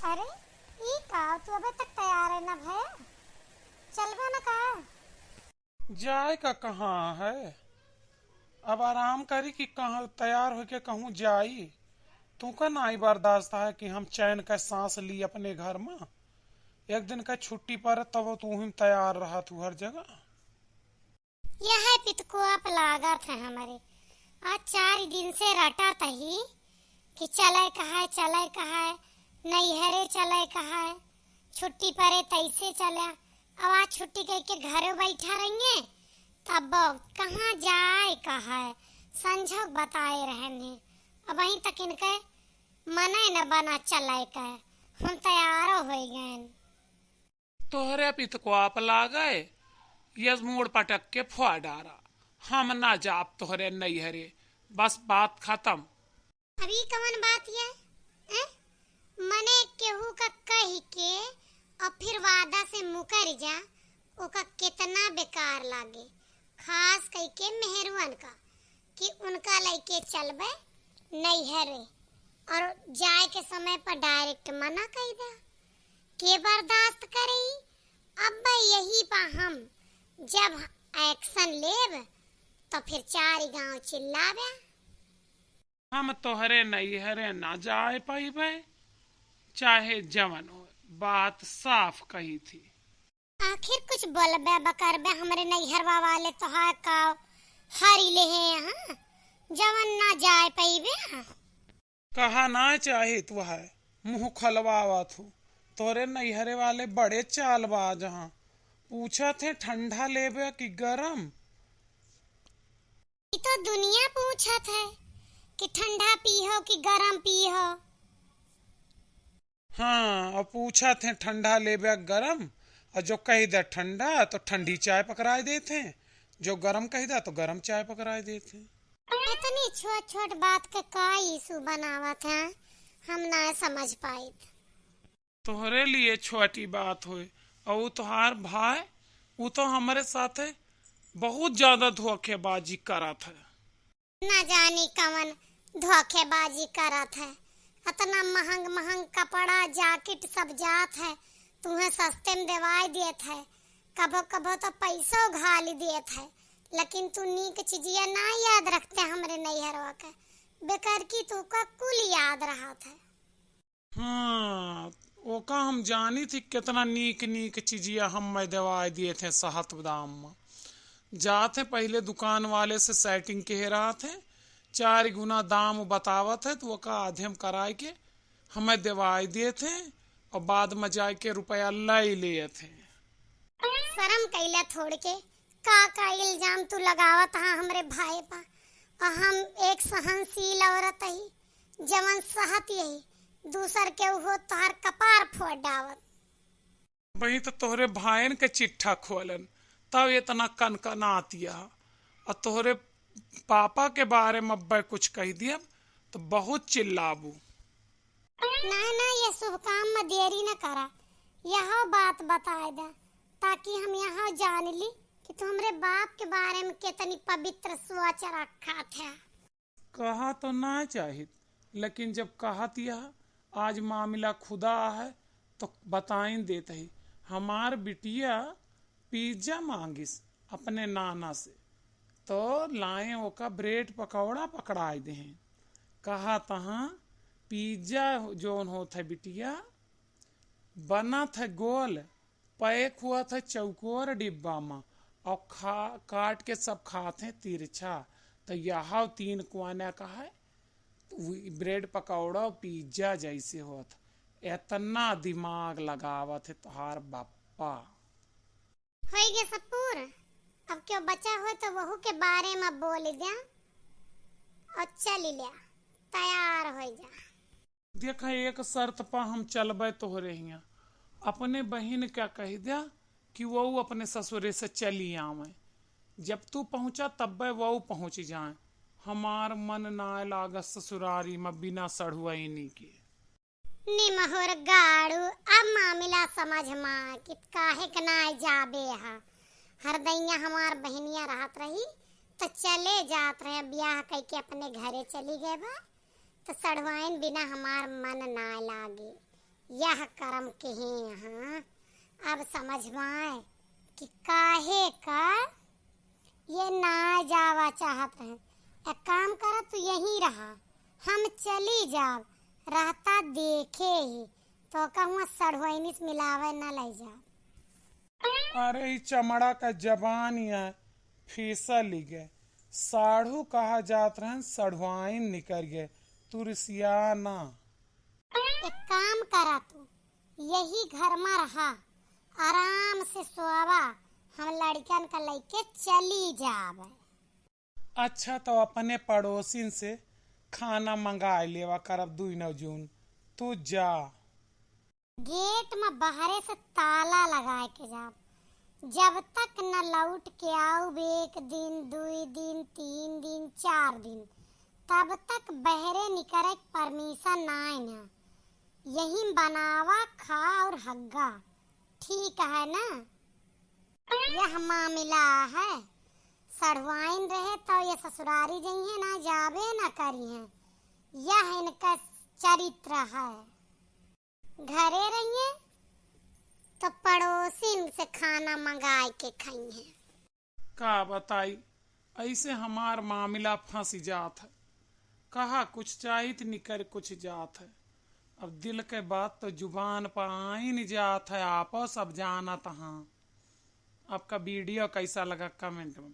अरे ई का तू अबे तक तैयार है ना भैया? चलबे ना का? जाए का कहाँ है। अब आराम करी कि कहाँ तैयार होके कहूँ जाई। तू का नाई बर्दाश्त है कि हम चैन का सांस ली अपने घर में। एक दिन का छुट्टी पर तब तू ही तैयार रहा तू हर जगह। यह है पितको आप लागत है हमारे। आज 4 दिन से रटा तही कि चले कहा है नैहरे चले कहा है छुट्टी परे तैसे चले। अब आज छुट्टी कह के घरे बैठा रहेंगे तब कहाँ जाए कहा है संजोग बताए रहने। अब वहीं तक इनके मने न बना चले का हम तैयार हो गए। तोहरे पितको आप लागए यस मोड़ पटक के फुआ डारा। हम ना जाप तोहरे नैहरे, बस बात खत्म। अभी कवन बात ये ए? मने केहू का कह के और फिर वादा से मुकर जा ओका कितना बेकार लागे। खास कह के मेहरुअन का कि उनका लेके चलबे नैहरे और जाए के समय पर डायरेक्ट मना कह दे के बर्दाश्त करे। अब यही पा हम जब एक्शन लेब तो फिर 4 गांव चिल्लावे। हम तोहरे नैहरे ना जाए पाइबे चाहे जवन हो, बात साफ कही थी। आखिर कुछ बोलबे बकरबे हमरे नैहरवा वाले तो है का हरी ले हैं यहाँ जवन ना जाए पाइबे। कहा ना चाहे तू है मुंह खलवावा थू। तोरे नैहरे वाले बड़े चालबाज जहाँ पूछा थे ठंडा लेबे कि गरम। ये तो दुनिया पूछत है कि ठंडा पीहो कि गरम पीहो। हाँ और पूछा थे ठंडा लेबे गरम, और जो कह दे ठंडा तो ठंडी चाय पकड़ाए देते, जो गरम कह दे तो गरम चाय पकड़ाए देते। इतनी छोट छोट बात के का इशू बनावत है हम ना समझ पाए। तोहरे लिए छोटी बात हुई और वो तोहार भाई वो तो हमारे साथ है बहुत ज्यादा धोखेबाजी करत है। ना जाने कवन धोखेबाजी करत है। इतना महंग महंग कपड़ा जैकेट सब जात है तुम्हें सस्ते में दिवाई देत है। कभो कभो तो पैसों घाली देत है लेकिन तू नीक चीजिया ना याद रखते हमरे नैहरवा के बेकार की तू का कुल याद रहा था। हाँ ओका हम जानी थी कितना नीक नीक चीजिया हम मैं दवाई दिए थे सहत दाम में। जाते पहले दुकान वाले से सेटिंग के रहा थे 4 गुना दाम बतावत है तो वो का आधे कराए के हमें दवाई दिए थे और बाद में जाए के रुपया ले लिए थे। शर्म कैला छोड़ के का इल्जाम तू लगावत हा हमरे भाई पा। और हम एक सहनशील औरत ही जवन सहत यही दूसर के हो तोहर कपार फोड़ डावत। वही तो तोहरे भाईन के चिट्ठा खोलन तब इतना कनकनातिया और तोहरे पापा के बारे में अब्बे कुछ कह दिया तो बहुत चिल्लाबू। ना ना ये शुभ काम में देरी न करा। यह बात बताए दे ताकि हम यहाँ जान ली कि तू हमरे बाप के बारे में कितनी पवित्र सोच रखा था। कहा तो ना चाहिए लेकिन जब कहत यह आज मामला खुदा है तो बताइन देते ही। हमार बिटिया पिज्जा मांगिस अपने नाना से तो लाए ओका ब्रेड पकौड़ा पकड़ाए दे। कहा तहाँ पिज्जा जोन होत है बिटिया बना था गोल पैक हुआ था चौकोर डिब्बा में और काट के सब खाते तिरछा। तो यह 3 कोना का है ब्रेड पकौड़ा और पिज्जा जैसे होत। इतना दिमाग लगावत है तुहार बापा। हो गया सब पूरा। अब क्यों बचा हो तो वहू के बारे में बोल दिया और चल लिया तैयार हो जा। देखा एक शर्त पर हम चलबे तोहरे हिया अपने बहन क्या कह दिया कि वो अपने ससुरे से चली आवे। जब तू पहुंचा तब वो पहुंच जाए। हमार मन ना लागत ससुरारी में बिना सढ़ुआनी के। निमहोर गाड़ू अब मामला समझ माँ कि काहे के ना जाबे हा। हर दैया हमार बहनिया रहत रही तो चले जात रहे ब्याह कह के अपने घरे चली गए बा तो सड़वाइन बिना हमार मन ना लागे। यह कर्म के ही यहाँ अब समझ में आए कि काहे का ये ना जावा चाहत रहे। एक काम कर तू यहीं रहा, हम चली जाब, रहता देखे ही तो कहूँ सड़हुआइनी से मिलावे न ले जा। अरे ई चमड़ा का जबान है फिसल गए, साढ़ू कहा जात रहन सढ़वाइन निकल गए, तुरसियाना। एक काम करा तू यही घर में रहा, आराम से सोवा, हम लड़कन का लेके चली जाब। अच्छा तो अपने पड़ोसिन से खाना मंगा लेवा करब 2 जून, तू जा। गेट में बाहरे से ताला लगाए के जाब, जब तक न लौट के आओ 1 दिन 2 दिन 3 दिन 4 दिन, तब तक बहरे निकले परमिशन ना ना। यही बनावा खा और हग्गा, ठीक है ना? यह मामला है, सड़वाइन रहे तो ये ससुरारी जइए ना जावे ना करी है, यह इनका चरित्र है। घरे रहिए तो पड़ोसिन से खाना मंगाए के खाइए। का बताई, ऐसे हमार मामला फंस जात है, कहा कुछ चाहित निकर कुछ जात है। अब दिल के बात तो जुबान पर आ ही नहीं जात है, आपो सब जानत हाँ। आपका वीडियो कैसा लगा कमेंट में